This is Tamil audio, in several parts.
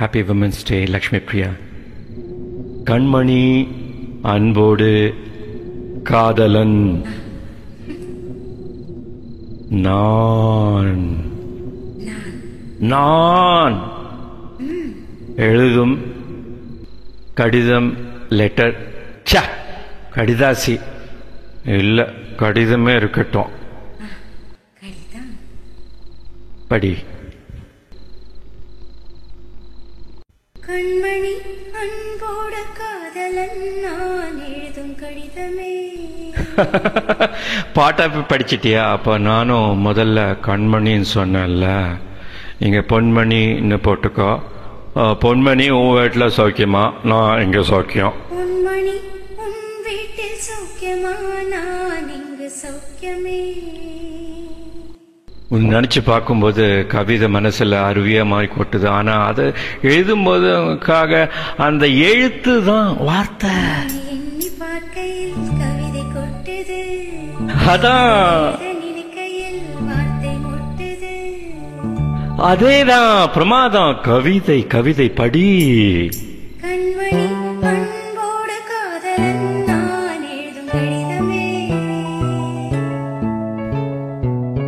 Happy women's day Lakshmi Priya. கண்மணி அன்போடு காதலன் நான் நான் எழுதும் கடிதம் லெட்டர். கடிதாசி இல்ல, கடிதமே இருக்கட்டும். படி. கண்மணி அன்போட காதலன் நான் எழுதும் கடிதமே. பாட்டா படிச்சிட்டியா? அப்ப நானும் முதல்ல கண்மணின்னு சொன்னேன்ல, இங்க பொன்மணின்னு போட்டுக்கோ. பொன்மணி உன் வீட்டுல சௌக்கியமா? நான் இங்க சௌக்கியம். பொன்மணி உன் வீட்டில் சௌக்கியமா? நான் இங்கு சௌக்கியமே. நினைச்சு பார்க்கும்போது கவிதை மனசுல அருவியா மாறி கொட்டுது. ஆனா அது எழுதும் போதுக்காக அந்த எழுத்து தான் வார்த்தை. எண்ணி பார்க்கையில் கவிதை கொட்டுது, அதான் நினைக்கையில் வார்த்தை முட்டுது. அதேதான் பிரமாதம். கவிதை கவிதை படி. கண்மணி அன்போட காதலன் நான் எழுதும் கடிதமே.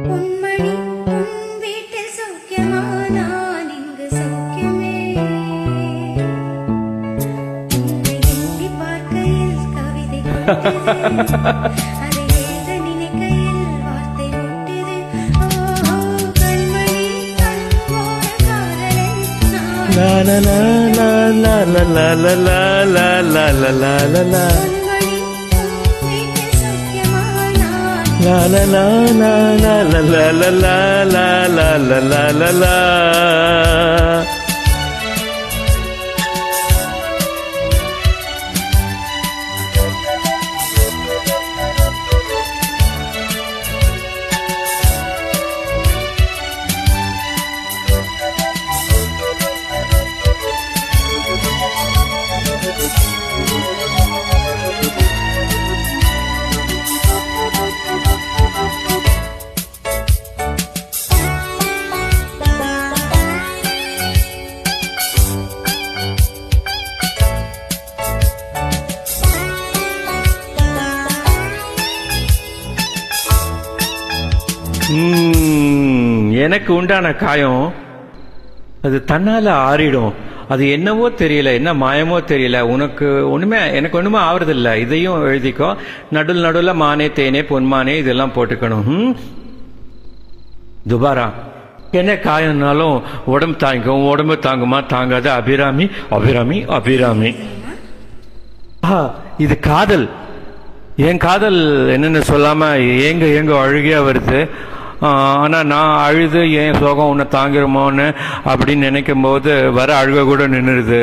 பொன்மணி உன் வீட்டில் சௌக்கியமா? நான் இங்கு சௌக்கியமே. உன்னை எண்ணி பார்க்கையில் கவிதை கொட்டுது, அதை எழுத நினைக்கையில் வார்த்தை முட்டுது. ஓ கண்மணி அன்போட காதலன் நான். லா லா லா லா லா லா லா லா லா லா லா லா லா. பொன்மணி உன் வீட்டில் சௌக்கியமா? நான் லா லா லா லா லா லா லா லா லா லா லா லா லா லா. எனக்கு உண்டான காயம் அது தன்னால ஆறிடும். அது என்னவோ தெரியல, என்ன மாயமோ தெரியல. உனக்கு ஒண்ணுமே, எனக்கு ஒண்ணுமே ஆவறது இல்ல. இதையும் எழுதிக்கோ. நடுவில் மானே தேனே பொன்மானே இதெல்லாம் போட்டுக்கணும். துபாரா என்ன காயம்னாலும் உடம்பு தாங்கும். உடம்பு தாங்குமா? தாங்காது. அபிராமி அபிராமி அபிராமி. இது காதல். என் காதல் என்னன்னு சொல்லாம ஏங்க ஏங்க அழுகியா வருது. ஆனா நான் அழுது ஏன் சோகம் உன்னை தாங்கிருமோன்னு அப்படின்னு நினைக்கும் போது வர அழுக கூட நின்றுது.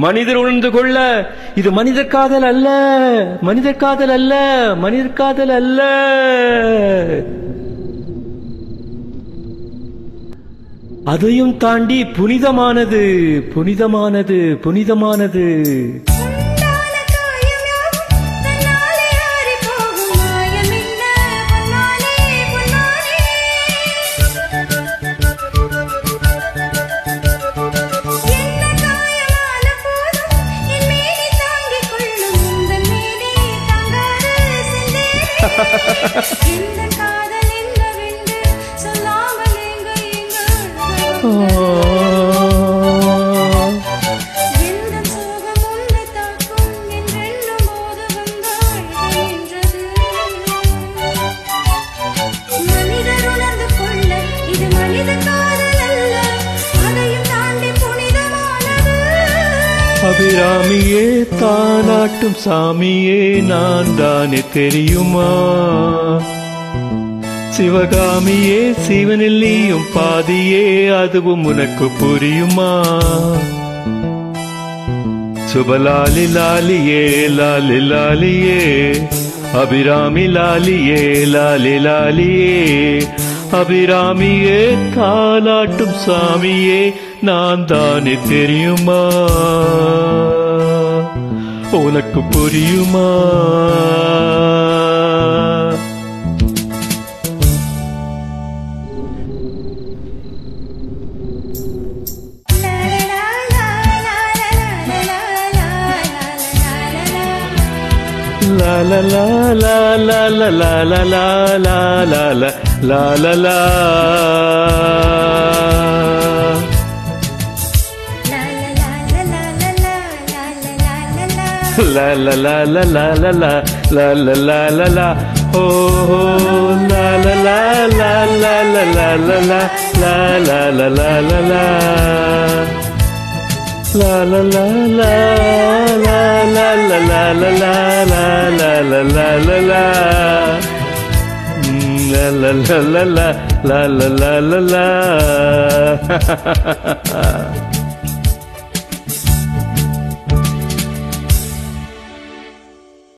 மனிதர் உணர்ந்து கொள்ள இது மனித காதல் அல்ல, மனித காதல் அல்ல, மனித காதல் அல்ல. அதையும் தாண்டி புனிதமானது, புனிதமானது, புனிதமானது. அபிராமியே தானாட்டும் சாமியே நான் தானே தெரியுமா? சிவகாமியே சிவனில் நீயும் பாதியே அதுவும் உனக்கு புரியுமா? சுபலாலி லாலியே லாலி லாலியே அபிராமி லாலியே லாலி லாலியே. அபிராமியே தாலாட்டும் சாமியே நான் தானே தெரியுமா? உனக்கு புரியுமா? la la la la la la la la la la la la la la. La la la la la la la la la la la la. Oh la la la la la la la la la la la la la la la. La la la la la la la la la la la la la la la la. La la la la la la la la la la.